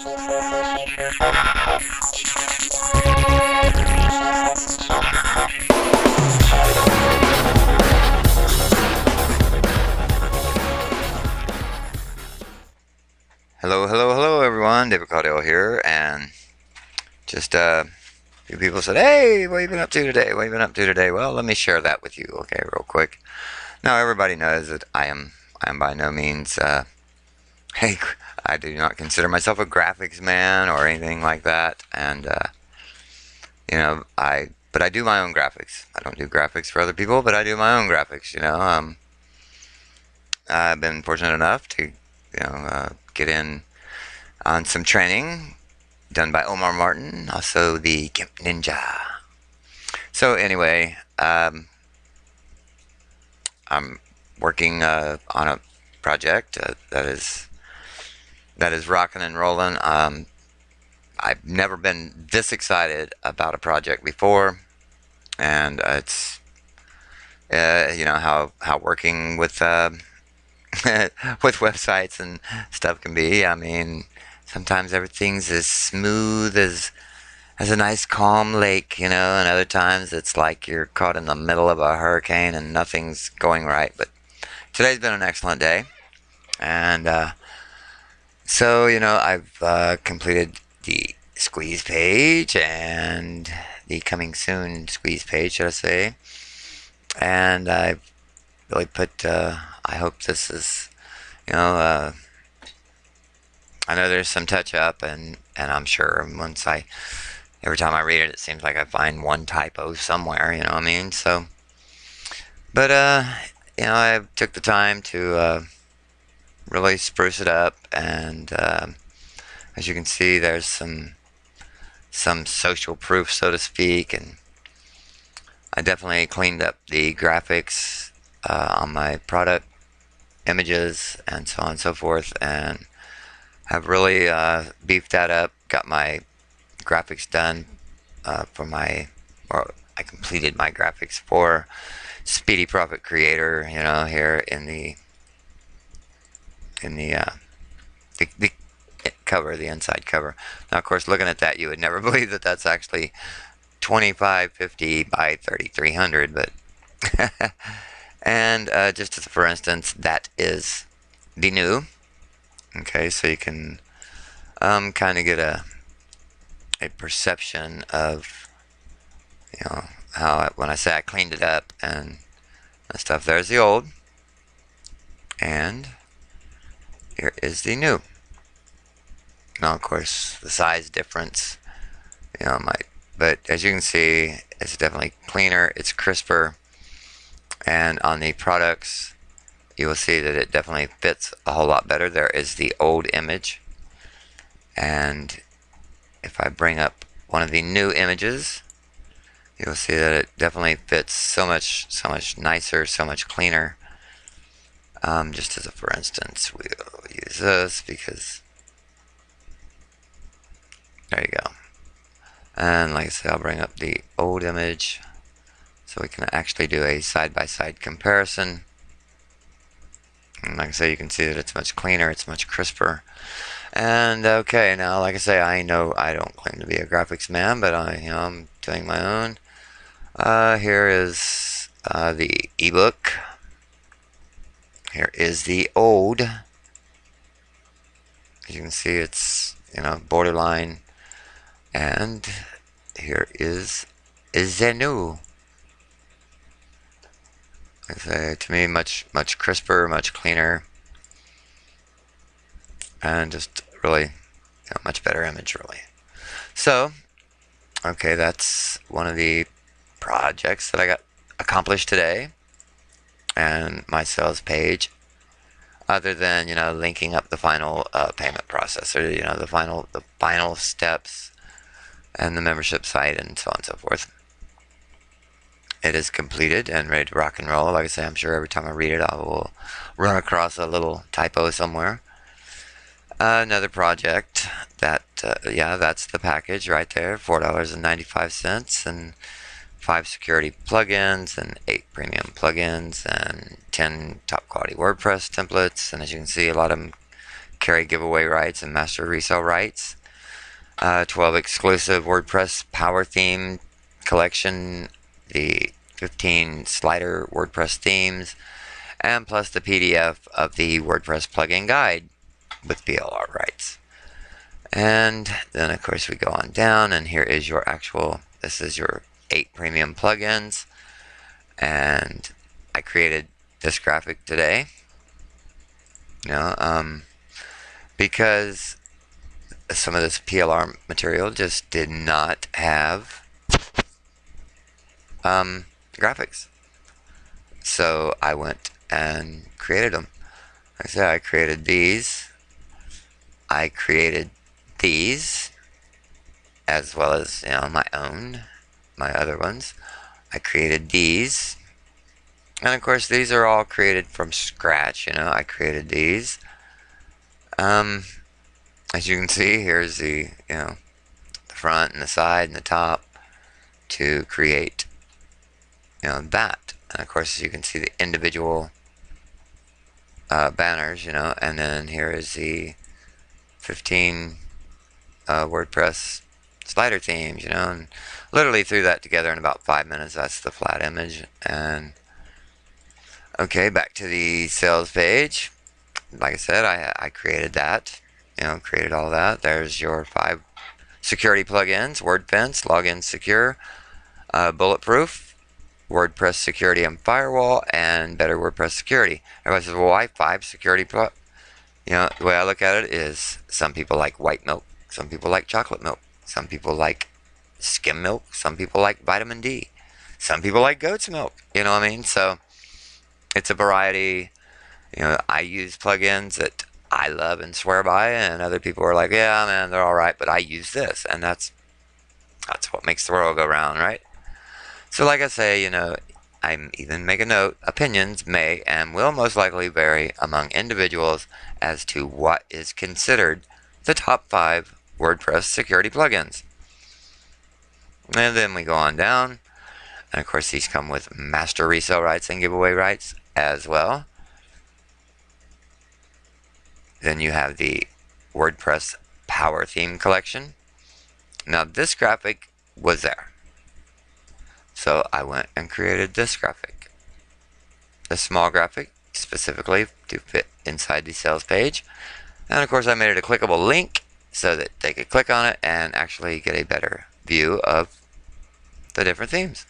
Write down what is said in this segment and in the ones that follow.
Hello, everyone. David Caudill here, and just a few people said, "Hey, what have you been up to today? What have you been up to today?" Well, let me share that with you, okay, real quick. Now, everybody knows that I am by no means, hey, I do not consider myself a graphics man or anything like that, and but I do my own graphics. I don't do graphics for other people, but I do my own graphics. I've been fortunate enough to, get in on some training done by Omar Martin, also the Gimp Ninja. So anyway, I'm working on a project that is rocking and rolling. I've never been this excited about a project before, and it's how working with with websites and stuff can be. I mean, sometimes everything's as smooth as a nice calm lake, and other times it's like you're caught in the middle of a hurricane and nothing's going right. But today's been an excellent day, and so I've completed the squeeze page and the coming soon squeeze page, should I say? And I've really put. I hope this is, I know there's some touch up, and I'm sure every time I read it, it seems like I find one typo somewhere. You know what I mean? So, but I took the time to really spruce it up, and as you can see, there's some social proof, so to speak, and I definitely cleaned up the graphics on my product images and so on and so forth, and have really beefed that up. Got my graphics done I completed my graphics for Speedy Profit Creator. Here in the cover, the inside cover. Now, of course, looking at that, you would never believe that that's actually 2550 by 3300, but and just as for instance, that is the new. Okay, so you can kind of get a perception of how when I say I cleaned it up and stuff. There's the old, and here is the new. Now, of course, the size difference, might, but as you can see, it's definitely cleaner. It's crisper, and on the products, you will see that it definitely fits a whole lot better. There is the old image, and if I bring up one of the new images, you'll see that it definitely fits so much nicer, so much cleaner. Just as a for instance, we'll use this because there you go. And like I said, I'll bring up the old image so we can actually do a side-by-side comparison. And like I say, you can see that it's much cleaner, it's much crisper. And okay, now like I say, I know I don't claim to be a graphics man, but I'm doing my own. Here is the ebook. Here is the old. As you can see, it's borderline, and here is the new. Like I say, to me, much crisper, much cleaner, and just really much better image, really. So, okay, that's one of the projects that I got accomplished today, and my sales page. Other than linking up the final payment processor, the final steps, and the membership site, and so on and so forth. It is completed and ready to rock and roll. Like I say, I'm sure every time I read it, I will run across a little typo somewhere. Another project that, that's the package right there, $4.95, and 5 security plugins, and 8 premium plugins, and 10 top quality WordPress templates. And as you can see, a lot of them carry giveaway rights and master resale rights. 12 exclusive WordPress power theme collection, the 15 slider WordPress themes, and plus the PDF of the WordPress plugin guide with PLR rights. And then of course we go on down, and here is your actual, this is your 8 premium plugins. And I created this graphic today, because some of this PLR material just did not have graphics. So I went and created them. Like I said, I created these. I created these, as well as my other ones. I created these, and of course these are all created from scratch. I created these. As you can see, here's the the front and the side and the top to create that. And of course, as you can see, the individual banners, and then here is the 15 WordPress slider themes, and literally threw that together in about 5 minutes. That's the flat image. And okay, back to the sales page. Like I said, I created that, created all that. There's your 5 security plugins: WordFence, Login Secure, Bulletproof, WordPress Security and Firewall, and Better WordPress Security. Everybody says, well, why 5 security plugins? The way I look at it is, some people like white milk, some people like chocolate milk, some people like skim milk, some people like vitamin D, some people like goat's milk. You know what I mean? So it's a variety. I use plugins that I love and swear by, and other people are like, yeah, man, they're all right, but I use this, and that's what makes the world go round, right? So like I say, I even make a note, opinions may and will most likely vary among individuals as to what is considered the top 5 WordPress security plugins. And then we go on down, and of course these come with master resale rights and giveaway rights as well. Then you have the WordPress Power Theme Collection. Now this graphic was there, so I went and created this graphic, this small graphic, specifically to fit inside the sales page. And of course I made it a clickable link so that they could click on it and actually get a better view of the different themes.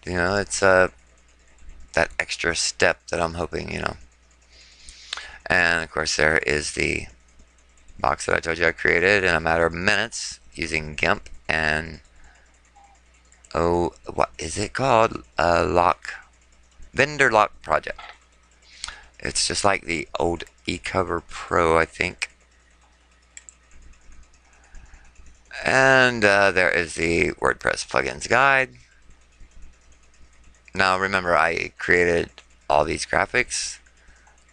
It's that extra step that I'm hoping, And of course there is the box that I told you I created in a matter of minutes using GIMP and what is it called? Vendor Lock project. It's just like the old eCover Pro, I think. And there is the WordPress plugins guide. Now remember, I created all these graphics.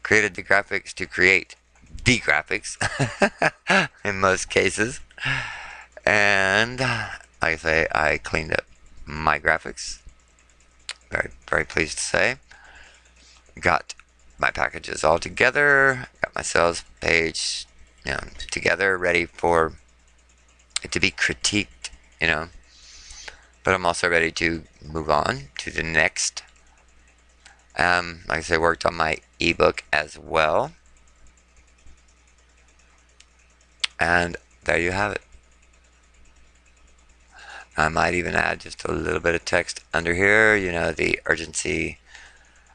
Created the graphics to create the graphics in most cases. And like I say, I cleaned up my graphics. Very, very pleased to say. Got my packages all together. Got my sales page, together, ready for it to be critiqued, But I'm also ready to move on to the next. Like I say, worked on my ebook as well. And there you have it. I might even add just a little bit of text under here, the urgency.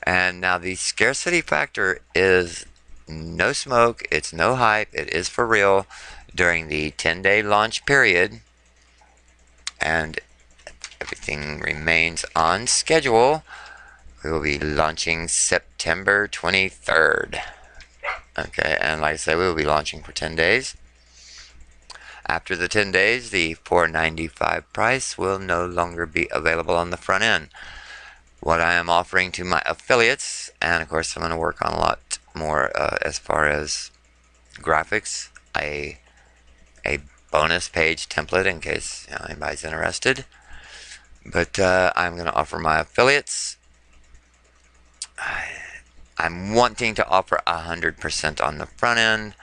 And now the scarcity factor is no smoke, it's no hype, it is for real during the 10-day launch period. And everything remains on schedule. We will be launching September 23rd. Okay, and like I said, we will be launching for 10 days. After the 10 days, the $4.95 price will no longer be available on the front end. What I am offering to my affiliates, and of course I'm going to work on a lot more as far as graphics, a bonus page template in case anybody's interested. But I'm going to offer my affiliates I'm wanting to offer 100% on the front end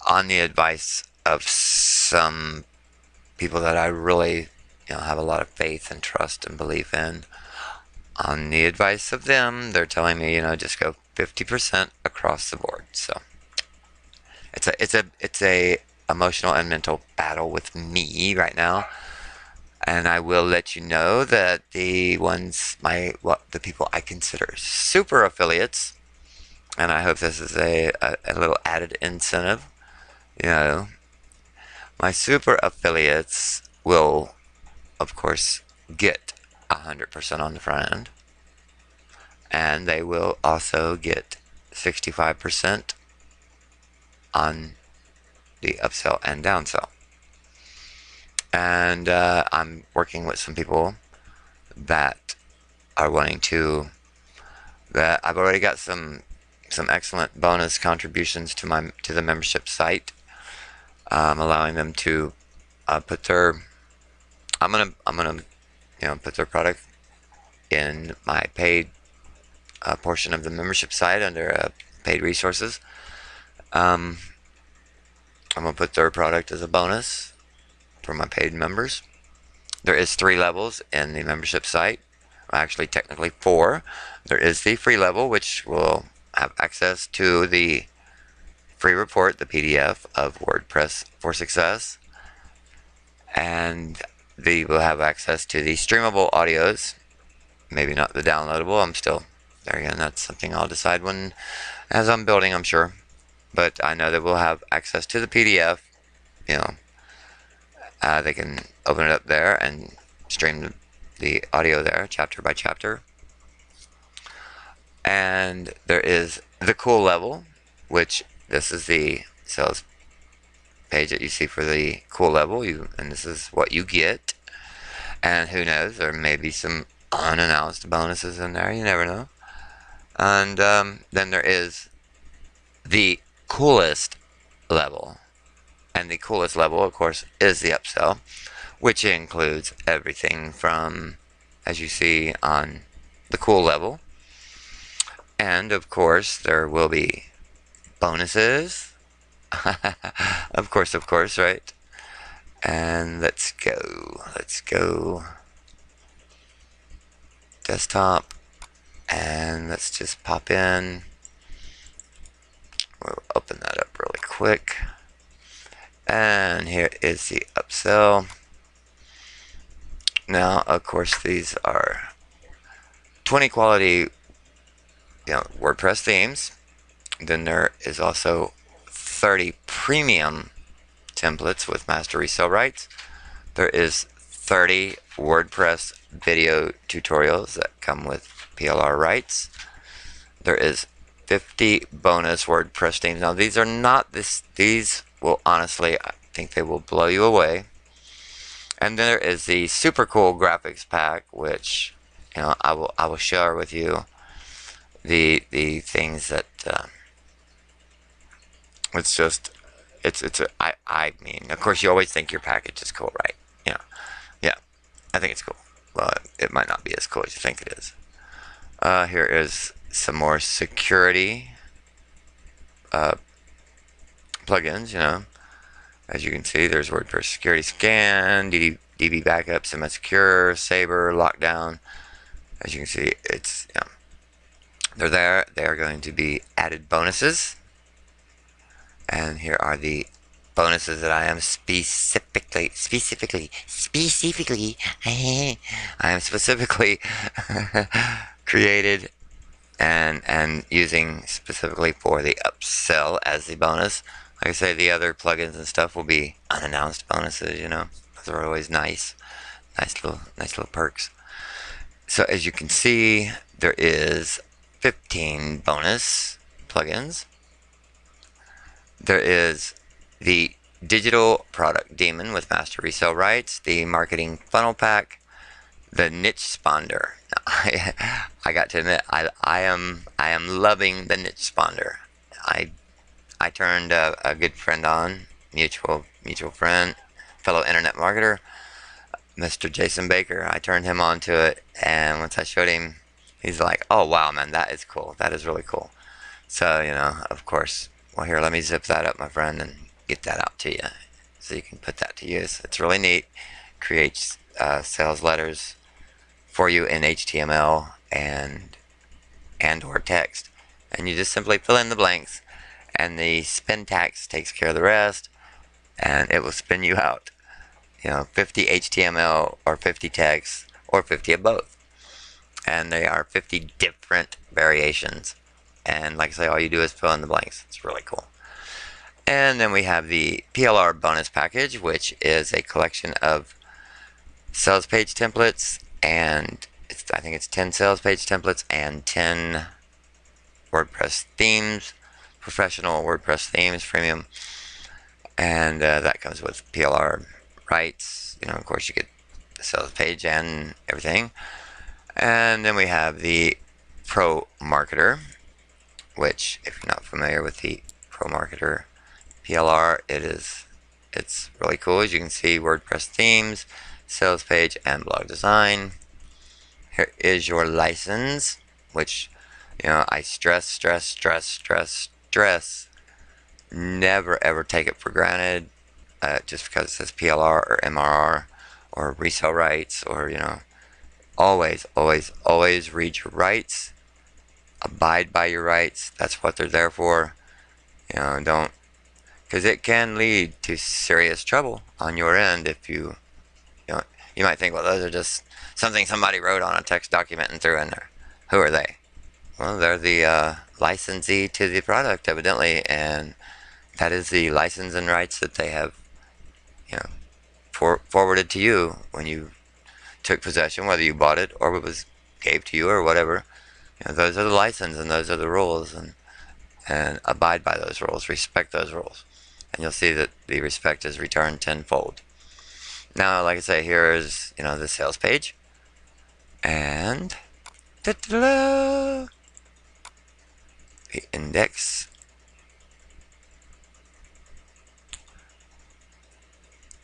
on the advice of some people that I really, have a lot of faith and trust and belief in. On the advice of them, they're telling me, just go 50% across the board. So it's a emotional and mental battle with me right now. And I will let you know that the people I consider super affiliates, and I hope this is a little added incentive. You know, my super affiliates will, of course, get 100% on the front end, and they will also get 65% on the upsell and downsell. And I'm working with some people that are wanting to. That I've already got some excellent bonus contributions to the membership site, allowing them to put their. I'm gonna put their product in my paid portion of the membership site under paid resources. I'm gonna put their product as a bonus for my paid members. There is 3 levels in the membership site. Well, actually, technically 4. There is the free level, which will have access to the free report, the PDF of WordPress for Success, and they will have access to the streamable audios. Maybe not the downloadable. I'm still there again. That's something I'll decide when, as I'm building, I'm sure. But I know that we'll have access to the PDF. They can open it up there and stream the audio there, chapter by chapter. And there is the cool level, which this is the sales page that you see for the cool level. And this is what you get. And who knows, there may be some unannounced bonuses in there. You never know. And then there is the coolest level. And the coolest level, of course, is the upsell, which includes everything from, as you see on the cool level. And, of course, there will be bonuses. of course, right? And let's go. Desktop. And let's just pop in. We'll open that up really quick. And here is the upsell. Now, of course, these are 20 quality, WordPress themes. Then there is also 30 premium templates with master resale rights. There is 30 WordPress video tutorials that come with PLR rights. There is 50 bonus WordPress themes. Now, these are not these will honestly, I think they will blow you away. And then there is the super cool graphics pack, which I will share with you the things that I mean, of course, you always think your package is cool, right? Yeah, I think it's cool, but it might not be as cool as you think it is. Here is some more security plugins. As you can see, there's WordPress Security Scan, DB Backup, Semi-Secure, Saber, Lockdown. As you can see, it's they're there. They are going to be added bonuses, and here are the bonuses that I am specifically I am specifically created and using specifically for the upsell as the bonus. Like I say, the other plugins and stuff will be unannounced bonuses. Those are always nice little perks. So as you can see, there is 15 bonus plugins. There is the digital product daemon with master resale rights, the marketing funnel pack, the niche spawner. I got to admit, I am loving the niche spawner. I turned a good friend on, mutual friend, fellow internet marketer, Mr. Jason Baker. I turned him on to it, and once I showed him, He's like, oh wow, man, that is cool. That is really cool. So, of course, well, here, let me zip that up, my friend, and get that out to you so you can put that to use. It's really neat. Creates sales letters for you in HTML and or text. And you just simply fill in the blanks, and the spin tax takes care of the rest, and it will spin you out, 50 HTML or 50 text or 50 of both. And they are 50 different variations. And like I say, all you do is fill in the blanks. It's really cool. And then we have the PLR bonus package, which is a collection of sales page templates, and I think it's 10 sales page templates and 10 WordPress themes, professional WordPress themes, premium. And that comes with PLR rights. Of course, you get the sales page and everything. And then we have the Pro Marketer, which, if you're not familiar with the Pro Marketer PLR, it's really cool. As you can see, WordPress themes, sales page, and blog design. Here is your license, which, I stress, never ever take it for granted, just because it says PLR or MRR or resale rights, or, always, always, always read your rights, abide by your rights. That's what they're there for. Don't, because it can lead to serious trouble on your end if you might think, well, those are just something somebody wrote on a text document and threw in there. Who are they? Well, they're the licensee to the product, evidently, and that is the license and rights that they have, forwarded to you when you took possession, whether you bought it or it was gave to you or whatever. Those are the license and those are the rules, and abide by those rules, respect those rules, and you'll see that the respect is returned tenfold. Now, like I say, here is the sales page, and the index.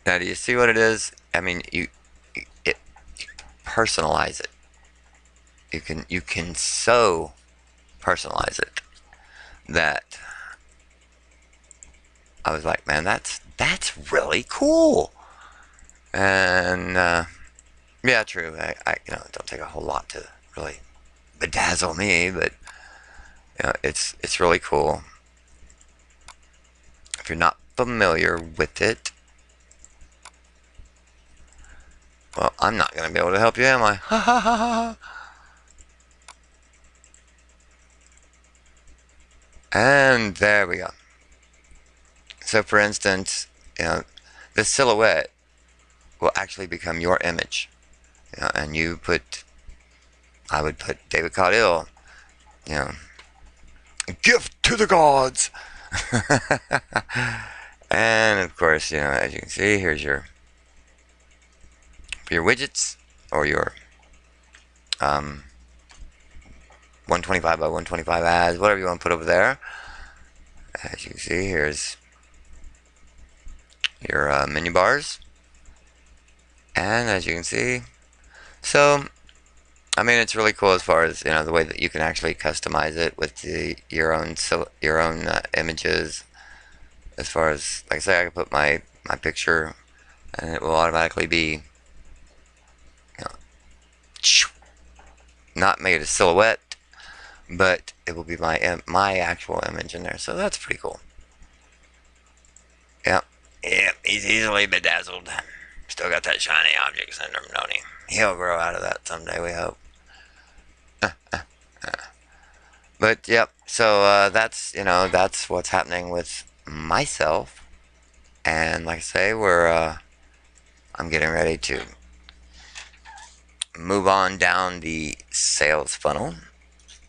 Now, do you see what it is? I mean, you personalize it. You can so personalize it that I was like, man, that's really cool. And yeah, true. I it don't take a whole lot to really bedazzle me, but it's really cool. If you're not familiar with it, well, I'm not going to be able to help you, am I? Ha ha ha ha. And there we go. So, for instance, the silhouette will actually become your image. And I would put David Caudill, gift to the gods. And of course, as you can see, here's your widgets, or your 125 by 125 ads, whatever you want to put over there. As you can see, here's your menu bars. And as you can see, so I mean, it's really cool as far as the way that you can actually customize it with your own images. As far as, like I say, I can put my picture, and it will automatically be not made a silhouette, but it will be my actual image in there. So that's pretty cool. Yep, he's easily bedazzled. Still got that shiny object syndrome, don't he? He'll grow out of that someday, we hope. But yep, so that's what's happening with myself. And like I say, I'm getting ready to move on down the sales funnel,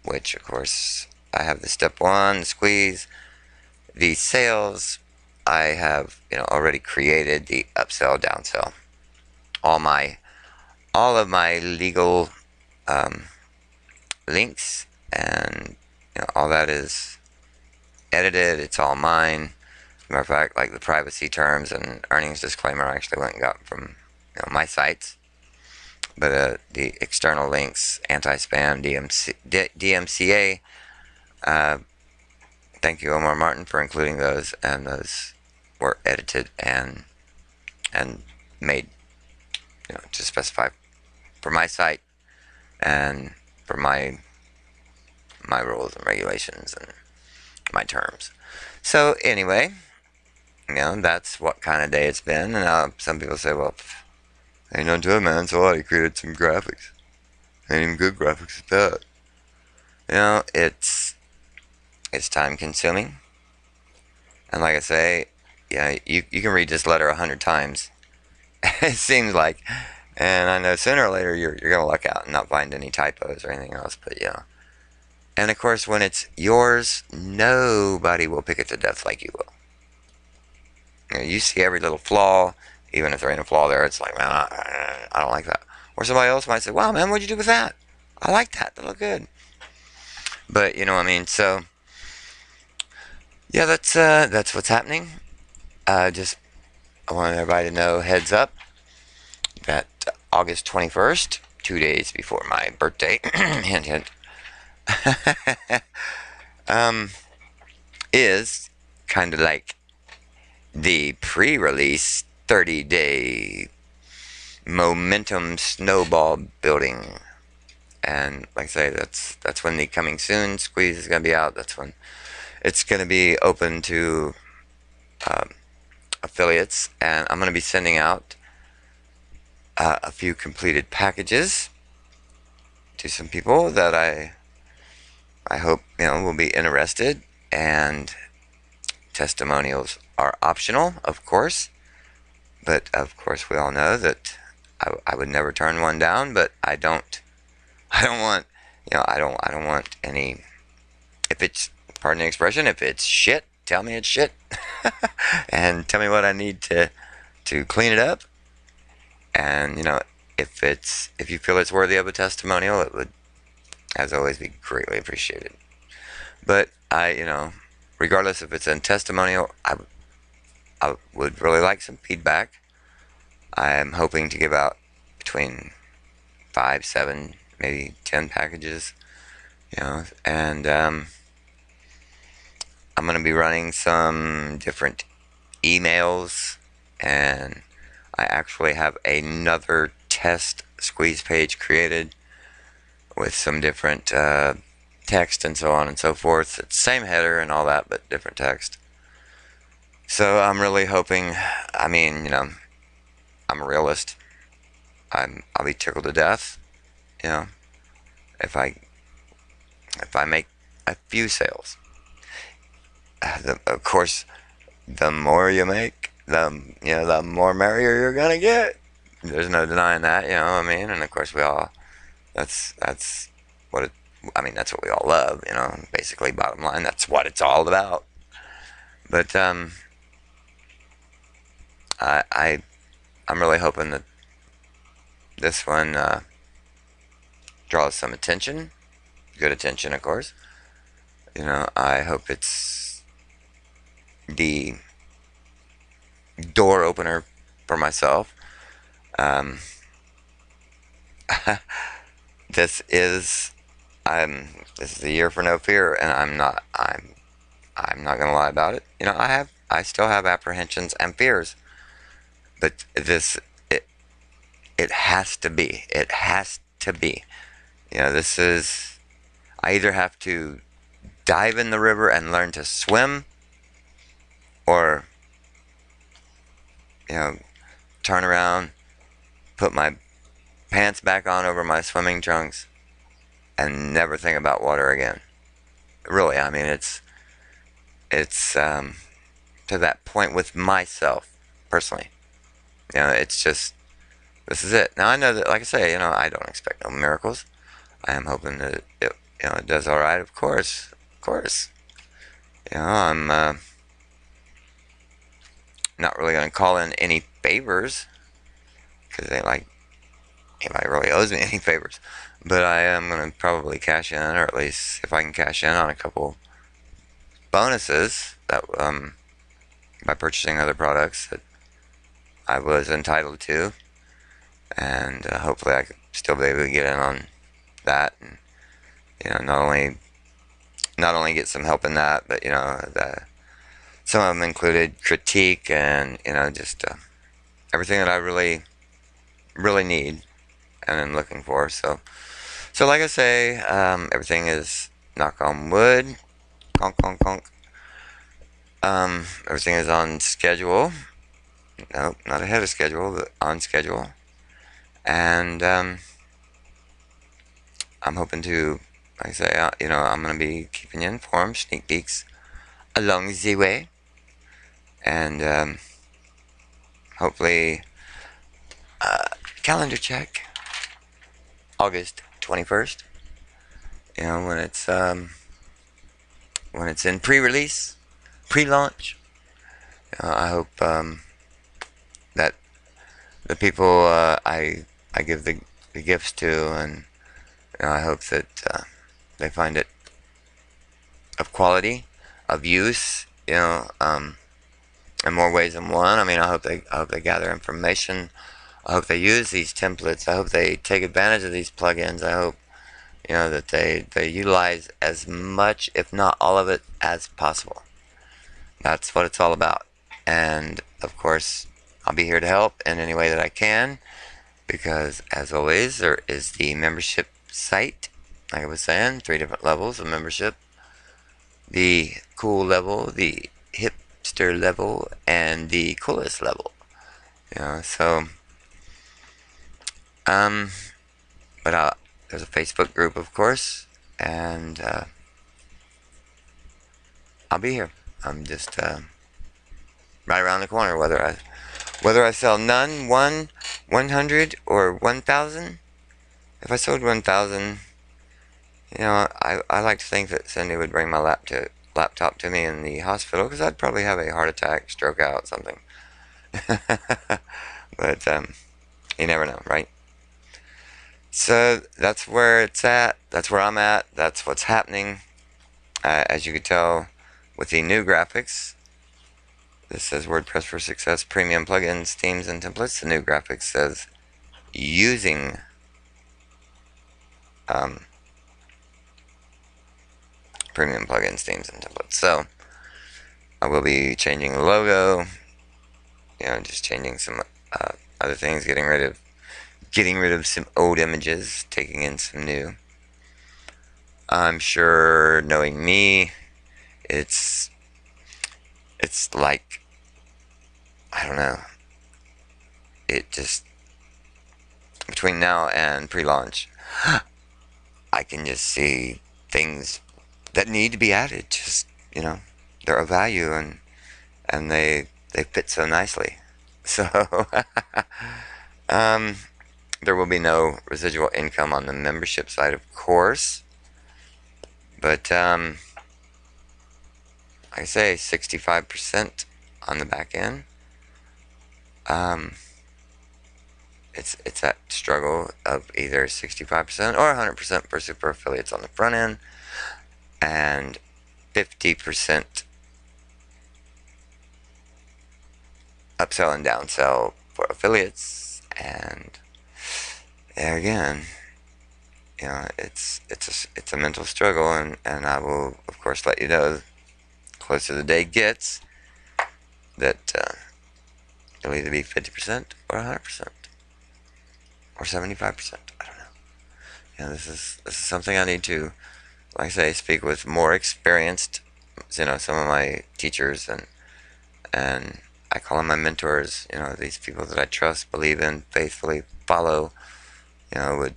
which of course I have the step 1, the squeeze, the sales. I have already created the upsell, downsell, all of my legal links, and all that is edited. It's all mine. As a matter of fact, like the privacy terms and earnings disclaimer, I actually went and got from my sites. But the external links, anti-spam, DMCA. Thank you, Omar Martin, for including those, and those were edited and made, to specify for my site and for my rules and regulations and my terms. So anyway, that's what kind of day it's been. And some people say, well, ain't nothing to it, man. So what? He created some graphics. Ain't even good graphics at that. It's time consuming. And like I say, you can read this letter 100 times. It seems like. And I know sooner or later you're going to luck out and not find any typos or anything else. But And of course, when it's yours, nobody will pick it to death like you will. You see every little flaw, even if there ain't a flaw there. It's like, man, I don't like that. Or somebody else might say, wow, man, what'd you do with that? I like that. That looked good. But you know what I mean. So yeah, that's what's happening. Just I want everybody to know, heads up, that August 21st, 2 days before my birthday, hint hint, is kind of like the pre-release 30-day momentum snowball building. And like I say, that's when the coming soon squeeze is going to be out. That's when it's going to be open to affiliates, and I'm going to be sending out a few completed packages to some people that I hope will be interested. And testimonials are optional, of course, but of course we all know that I would never turn one down. But I don't want I don't want any. If it's, pardon the expression, if it's shit, tell me it's shit, and tell me what I need to clean it up. And if you feel it's worthy of a testimonial, it would, as always, be greatly appreciated. But regardless if it's a testimonial, I would really like some feedback. I'm hoping to give out between 5, 7, maybe 10 packages, and I'm going to be running some different emails, and I actually have another test squeeze page created with some different text and so on and so forth. It's the same header and all that, but different text. So I'm really hoping, I'm a realist. I'll be tickled to death, if I make a few sales. Of course, the more you make, the more merrier you're gonna get. There's no denying that, what I mean. And of course, that's what it. That's what we all love, Basically, bottom line, that's what it's all about. But I'm really hoping that this one draws some attention, good attention, of course. I hope it's the door opener for myself. This is the year for no fear, and I'm not gonna lie about it. I still have apprehensions and fears, but it has to be. It has to be. This is. I either have to dive in the river and learn to swim, or turn around, put my pants back on over my swimming trunks, and never think about water again. Really, it's to that point with myself personally. It's just, this is it. Now I know that, like I say, I don't expect no miracles. I am hoping that it does all right. Of course. I'm not really going to call in any favors, because they like anybody really owes me any favors. But I am going to probably cash in, or at least if I can cash in on a couple bonuses that by purchasing other products that I was entitled to. and hopefully I could still be able to get in on that, and not only get some help in that, but some of them included critique and just everything that I really need and am looking for. So like I say, everything is, knock on wood, conk conk conk. Everything is on schedule. Nope, not ahead of schedule, but on schedule. And I'm hoping to, like I say, I'm going to be keeping you informed, sneak peeks along the way. And hopefully, calendar check, August 21st. When it's in pre-release, pre-launch. I hope that the people I give the gifts to, and I hope that they find it of quality, of use, in more ways than one. I mean, I hope they gather information. I hope they use these templates. I hope they take advantage of these plugins. I hope that they utilize as much, if not all of it, as possible. That's what it's all about. And of course, I'll be here to help in any way that I can, because as always, there is the membership site. Like I was saying, 3 different levels of membership: the cool level, the hipster level, and the coolest level. So um, but there's a Facebook group, of course, and I'll be here. I'm just right around the corner. Whether I sell none, 100, or 1,000. If I sold 1,000, I like to think that Cindy would bring my laptop to me in the hospital, because I'd probably have a heart attack, stroke out, something. But you never know, right? So that's where it's at. That's where I'm at. That's what's happening. As you can tell with the new graphics, this says WordPress for Success Premium Plugins, Themes, and Templates. The new graphics says using premium plugins, themes, and templates. So I will be changing the logo, just changing some other things, getting rid of some old images, taking in some new. I'm sure, knowing me, it's like, I don't know, it just, between now and pre-launch, I can just see things that need to be added. Just, they're of value, and they fit so nicely. So there will be no residual income on the membership side, of course, but like I say, 65% on the back end. It's that struggle of either 65% or 100% for super affiliates on the front end, and 50% upsell and downsell for affiliates. And there again, it's a mental struggle, and I will, of course, let you know closer the day gets that it'll either be 50% or 100% or 75%. I don't know. This is something I need to, like I say, speak with more experienced, some of my teachers, and I call them my mentors. These people that I trust, believe in, faithfully follow. Would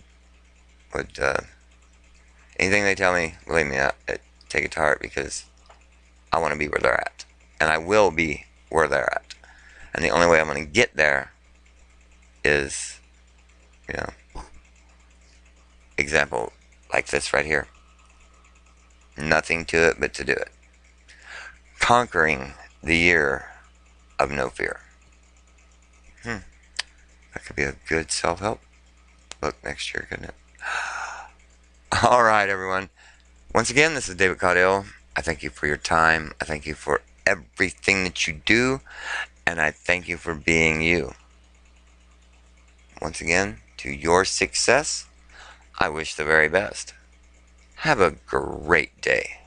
anything they tell me, believe me, I take it to heart, because I want to be where they're at, and I will be where they're at. And the only way I'm going to get there is, example like this right here. Nothing to it but to do it. Conquering the year of no fear. That could be a good self-help book next year, couldn't it? Alright, everyone. Once again, this is David Caudill. I thank you for your time. I thank you for everything that you do. And I thank you for being you. once again, to your success, I wish the very best. Have a great day.